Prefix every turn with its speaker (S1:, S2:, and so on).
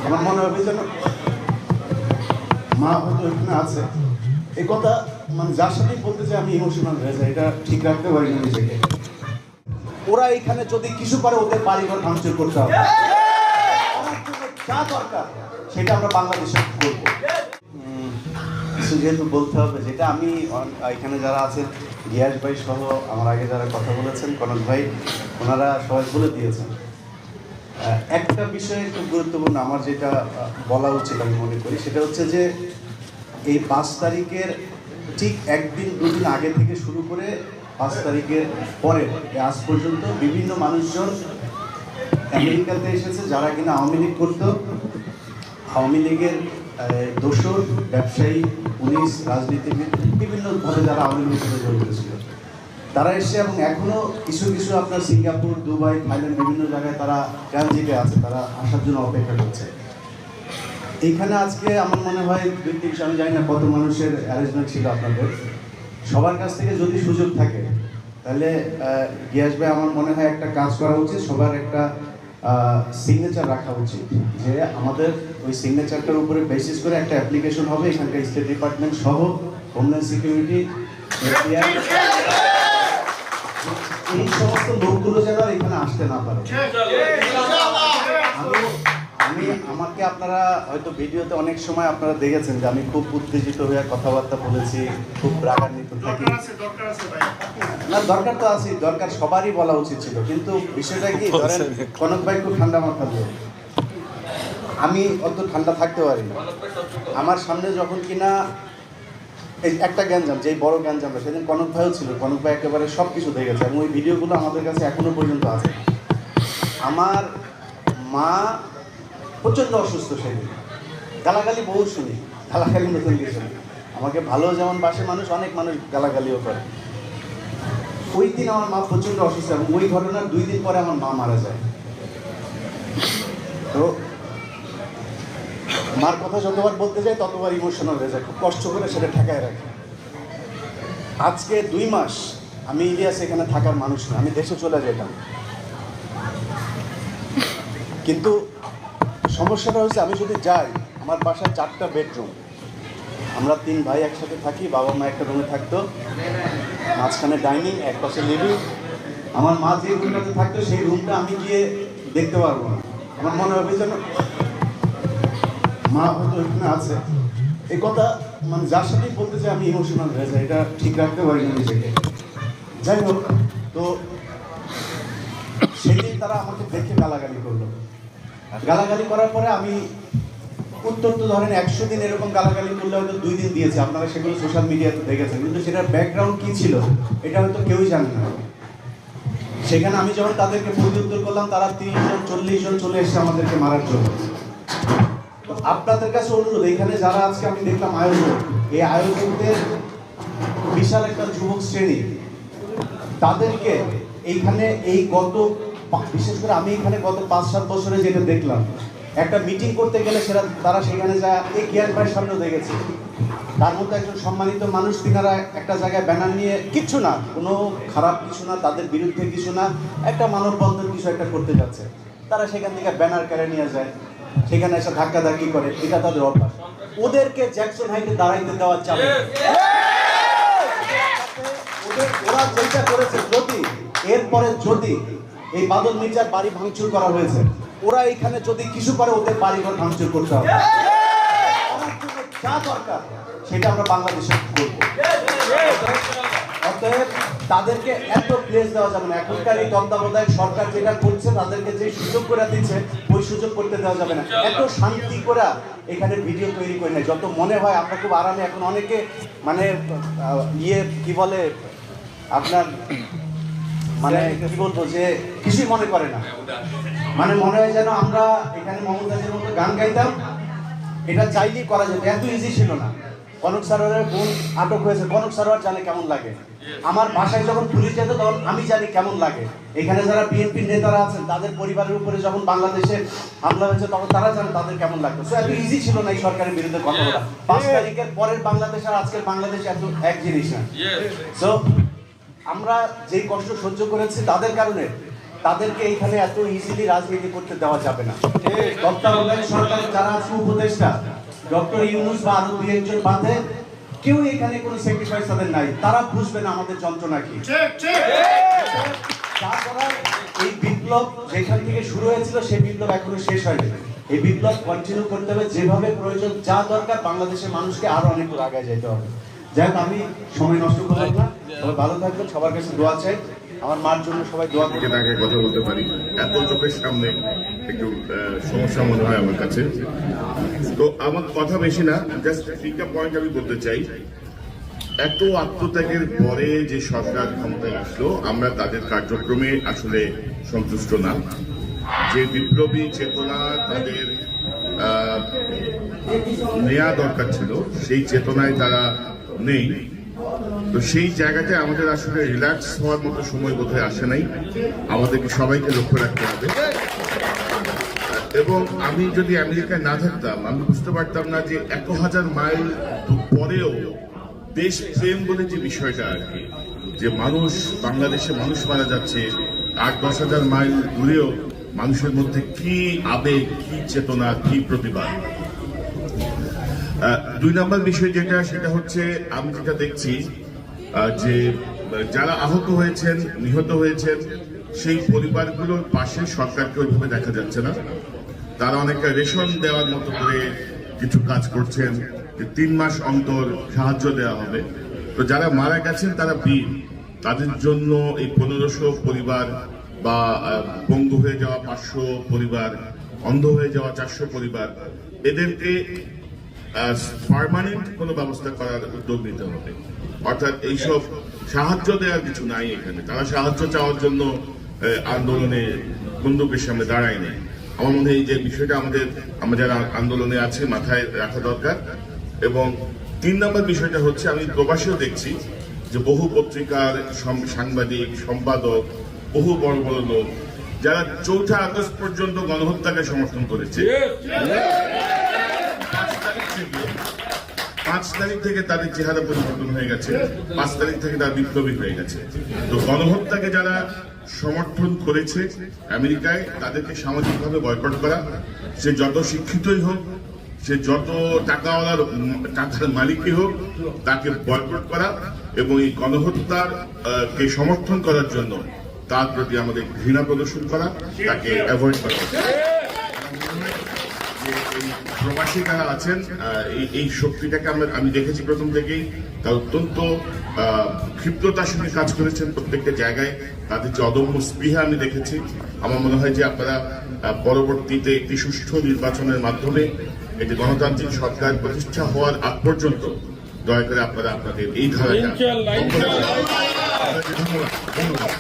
S1: আমার মনে হবে যেন মা হয়তো এখানে আছে, এই কথা মানে যার সাথেই বলতে চাই আমি ইমোশনাল হয়ে যাই, এটা ঠিক রাখতে পারি না নিজেকে। ওরা এখানে যদি কিছু করে ওদের বাড়িঘর ভাঙচুর করতে হবে, যা দরকার সেটা আমরা বাংলাদেশে করবো। কিছু যেহেতু বলতে হবে, যেটা আমি এখানে যারা আছেন গিয়াস ভাই সহ আমার আগে যারা কথা বলেছেন, কনক ভাই, ওনারা সবাই বলে দিয়েছেন। একটা বিষয় খুব গুরুত্বপূর্ণ আমার যেটা বলা উচিত আমি মনে করি, সেটা হচ্ছে যে এই 5 তারিখের ঠিক একদিন দুদিন আগে থেকে শুরু করে 5 তারিখের পরে আজ পর্যন্ত বিভিন্ন মানুষজন আমেরিকাতে এসেছে যারা কিনা আওয়ামী লীগ করতো, আওয়ামী লীগের দোসর, ব্যবসায়ী, পুলিশ, রাজনীতিবিদ, বিভিন্নভাবে যারা আওয়ামী লীগের সাথে জড়িত ছিল তারা এসে, এবং এখনও কিছু কিছু আপনার সিঙ্গাপুর, দুবাই, থাইল্যান্ড বিভিন্ন জায়গায় তারা ট্রানজিটে আছে, তারা আসার জন্য অপেক্ষা করছে। এইখানে আজকে আমার মনে হয় 2-300, আমি জানি না কত মানুষের অ্যারেঞ্জমেন্ট ছিল আপনাদের, সবার কাছ থেকে যদি সুযোগ থাকে তাহলে গিয়াস ভাই আমার মনে হয় একটা কাজ করা উচিত, সবার একটা সিগনেচার রাখা উচিত, যে আমাদের ওই সিগনেচারটার উপরে বেসিস করে একটা অ্যাপ্লিকেশন হবে এখানকার স্টেট ডিপার্টমেন্ট সহ, হোমল্যান্ড সিকিউরিটি, এই সমস্ত লোকগুলো যেন এখানে আসতে না পারে। আমাকে আপনারা হয়তো ভিডিওতে অনেক সময় আপনারা দেখেছেন যে আমি খুব উত্তেজিত হয়ে কথাবার্তা বলেছি, খুব রাগান্বিত থাকি। না, দরকার তো আছে, দরকার সবারই বলা উচিত ছিল, কিন্তু বিষয়টা কি, ধরেন কনক ভাই খুব ঠান্ডা মাথার লোক, আমি অত ঠান্ডা থাকতে পারি না। আমার সামনে যখন কিনা এই একটা গ্যাঞ্জাম, যেই বড় গ্যাঞ্জামটা, সেদিন কনক ভাইও ছিল, কনক ভাই একেবারে সব কিছু দেখেছে এবং ওই ভিডিওগুলো আমাদের কাছে এখনো পর্যন্ত আছে। আমার মা প্রচণ্ড অসুস্থ, সেদিন গালাগালি বহু শুনি, গালাগালি নতুন কিছু না, আমাকে ভালো যেমন বাসে মানুষ, অনেক মানুষ গালাগালিও করে। ওই দিন আমার মা প্রচণ্ড অসুস্থ এবং ওই ঘটনার 2 দিন পরে আমার মা মারা যায়। তো মার কথা যতবার বলতে যাই ততবার ইমোশনাল হয়ে যায়, খুব কষ্ট করে সেটা ঠেকায় রাখি। আজকে 2 মাস আমি ইলিয়াস এখানে থাকার মানুষ না, আমি দেশে চলে যেতাম, কিন্তু সমস্যাটা হচ্ছে আমি যদি যাই, আমার বাসায় 4টা বেডরুম, আমরা 3 ভাই একসাথে থাকি, বাবা মা একটা রুমে থাকতো, মাঝখানে ডাইনিং, এক পাশে লিভিং। আমার মা যে রুমটাতে থাকতো সেই রুমটা আমি গিয়ে দেখতে পারবো না। আমার মনে হবে যেন মা হয়তো এখানে আছে, এই কথা মানে যার সাথেই বলতে চাই আমি ইমোশনাল হয়ে যাই, এটা ঠিক রাখতে পারি না নিজেকে। যাই হোক, তো সেদিন তারা আমাকে দেখে গালাগালি করলো, গালাগালি করার পরে আমি উত্তর তো ধরেন 100 দিন এরকম গালাগালি করলে হয়তো 2 দিন দিয়েছে, আপনারা সেগুলো সোশ্যাল মিডিয়াতে দেখেছেন, কিন্তু সেটার ব্যাকগ্রাউন্ড কী ছিল এটা হয়তো কেউই জানে না। সেখানে আমি যখন তাদেরকে প্রত্যুত্তর করলাম, তারা 30 জন 40 জন চলে এসেছে আমাদেরকে মারার জন্য। তো আপনাদের কাছে অনুরোধ, এখানে যারা আজকে আমি দেখলাম আয়োজক, এই আয়োজকদের বিশাল একটা যুবক শ্রেণী, তাদেরকে এইখানে এই বিশেষ করে আমি এখানে গত 5-7 বছরে যেটা দেখলাম, একটা মিটিং করতে গেলে তারা সেখানে যায়, এই গিয়াস ভাইয়ের সামনেও দেখেছি, তার মধ্যে একজন সম্মানিত মানুষ, তিনারা একটা জায়গায় ব্যানার নিয়ে, কিচ্ছু না, কোনো খারাপ কিছু না, তাদের বিরুদ্ধে কিছু না, একটা মানববন্ধন কিছু একটা করতে যাচ্ছে, তারা সেখান থেকে ব্যানার কেড়ে নিয়ে যায়, সেখানে এসে ধাক্কাধাক্কি করে, এটা তাদের অভ্যাস। ওদেরকে জ্যাকসন হাইটে দাঁড়াইতে দেওয়া যাবে, ওরা যেটা করেছে, যদি এরপরে যদি এই বাদল মির্জার বাড়ি ভাঙচুর করা হয়েছে, ওরা এখানে যদি কিছু করে ওদের বাড়িঘর ভাঙচুর করতে হবে, যা দরকার সেটা আমরা বাংলাদেশে করবো। অতএব তাদেরকে এত প্লেস দেওয়া যাবে না, এখনকার এই তত্ত্বাবধায়ক সরকার যেটা করছে, তাদেরকে যে সুযোগ করে দিচ্ছে ওই সুযোগ করতে দেওয়া যাবে না। এত শান্তি করে এখানে ভিডিও তৈরি করে নেয়, যত মনে হয় আমরা খুব আরামে, এখন অনেকে মানে কি বলে আপনার, মানে কি বলবো, যে কিছুই মনে করে না, মানে মনে হয় যেন আমরা এখানে মমতাজের মতো গান গাইতাম, এটা চাইলেই করা যেত, এত ইজি ছিল না। কনক সারোয়ারের বোন আটক হয়েছে, কনক সারোয়ার জানে কেমন লাগে, আমার বাসায় যখন পুলিশ যেত তখন আমি জানি কেমন লাগে, এখানে যারা বিএনপির নেতারা আছেন তাদের পরিবারের উপরে যখন বাংলাদেশে হামলা হয়েছে তখন তারা জানে তাদের কেমন লাগতো। সো এত ইজি ছিল না এই সরকারের বিরুদ্ধে কথা বলা। 5 তারিখের পরের বাংলাদেশ আর আজকের বাংলাদেশ এত এক জিনিস না। সো আমরা যেই কষ্ট সহ্য করেছি তাদের কারণে তাদেরকে এখানে এত ইজিলি রাজনীতি করতে দেওয়া যাবে না। তত্ত্বাবধায়ক সরকার যারা আছে উপদেষ্টা, ডক্টর ইউনূস বা আরো দুই একজন বাদে কেউ এখানে কোনো স্যাক্রিফাইস তাদের নাই। তারা বুঝবে না আমাদের যন্ত্রণা কি। যা করার এই বিপ্লব যেখান থেকে শুরু হয়েছিল সেই বিপ্লব এখনো শেষ হয়নি। এই বিপ্লব কন্টিনিউ করতে হবে যেভাবে প্রয়োজন, যা দরকার বাংলাদেশের মানুষকে আরো অনেক দূর আগে যেতে হবে। যাই হোক, আমি সময় নষ্ট করলাম না, সবাই ভালো থাকবেন, সবার কাছে দোয়া চাই, আমার মার জন্য সবাই দোয়া করবেন।
S2: আগে কথা বলতে পারি, এত লোকের সামনে একটু সমস্যা মনে হয় আমার কাছে। তো আমার কথা বেশি না, জাস্ট একটা পয়েন্ট আমি বলতে চাই। এত আত্মত্যাগের পরে যে সরকার ক্ষমতায় আসলো, আমরা তাদের কার্যক্রমে আসলে সন্তুষ্ট না। যে বিপ্লবী চেতনা তাদের নেওয়া দরকার ছিল, সেই চেতনায় তারা নেই। তো সেই জায়গাটায় আমাদের আসলে রিল্যাক্স হওয়ার মতো সময় বোধহয় আসে নাই। আমাদেরকে সবাইকে লক্ষ্য রাখতে হবে। এবং আমি যদি আমেরিকায় না থাকতাম, আমি বুঝতে পারতাম না যে ১০০০ মাইল পরেও দেশ প্রেম বলে যে বিষয়টা আর কি, যে মানুষ, বাংলাদেশে মানুষ মারা যাচ্ছে, ৮-১০ হাজার মাইল দূরেও মানুষের মধ্যে কি আবেগ, কি চেতনা, কি প্রতিবাদ। ২ নম্বর বিষয় যেটা, সেটা হচ্ছে আমি যেটা দেখছি যে যারা আহত হয়েছেন, নিহত হয়েছেন, সেই পরিবারগুলোর পাশে সরকারকে ওইভাবে দেখা যাচ্ছে না। তারা অনেকটা রেশন দেওয়ার মতো করে কিছু কাজ করছেন, যে ৩ মাস অন্তর সাহায্য দেওয়া হবে। তো যারা মারা গেছেন তারা বীর, তাদের জন্য এই ১৫০০ পরিবার বা পঙ্গু হয়ে যাওয়া ৫০০ পরিবার, অন্ধ হয়ে যাওয়া ৪০০ পরিবার, এদেরকে পার্মানেন্ট কোনো ব্যবস্থা করার উদ্যোগ নিতে হবে। অর্থাৎ এইসব সাহায্য দেওয়ার কিছু নাই এখানে। তারা সাহায্য চাওয়ার জন্য আন্দোলনে বন্দুকের সামনে দাঁড়ায় নেই। আমার মনে হয় এই যে বিষয়টা আমরা যারা আন্দোলনে আছে মাথায় রাখা দরকার। এবং ৩ নম্বর বিষয়টা হচ্ছে, আমি প্রবাসেও দেখছি যে বহু পত্রিকার সাংবাদিক, সম্পাদক, বহু বড় বড় লোক যারা ৪ঠা আগস্ট পর্যন্ত গণহত্যাকে সমর্থন করেছে, ৫ তারিখ থেকে তাদের চেহারা পরিবর্তন হয়ে গেছে, ৫ তারিখ থেকে তারা বিপ্লবী হয়ে গেছে। তো গণহত্যাকে যারা সমর্থন করেছে আমেরিকায়, তাদেরকে সামাজিকভাবে বয়কট করা, সে যত শিক্ষিতই হোক, সে যত টাকার মালিকই হোক, তাকে বয়কট করা এবং এই গণহত্যার কে সমর্থন করার জন্য তার প্রতি আমাদের ঘৃণা প্রদর্শন করা, তাকে অ্যাভয়েড করা। প্রবাসী যারা আছেন, এই শক্তিটাকে আমি দেখেছি প্রথম থেকেই। তারা অত্যন্ত ক্ষিপ্রতার সঙ্গে কাজ করেছেন প্রত্যেকটা জায়গায়। তাদের যে অদম্য স্পৃহা আমি দেখেছি। আমার মনে হয় যে আপনারা পরবর্তীতে একটি সুষ্ঠু নির্বাচনের মাধ্যমে একটি গণতান্ত্রিক সরকার প্রতিষ্ঠা হওয়ার আগ পর্যন্ত দয়া করে আপনারা আপনাদের এই ধারাটা। ধন্যবাদ।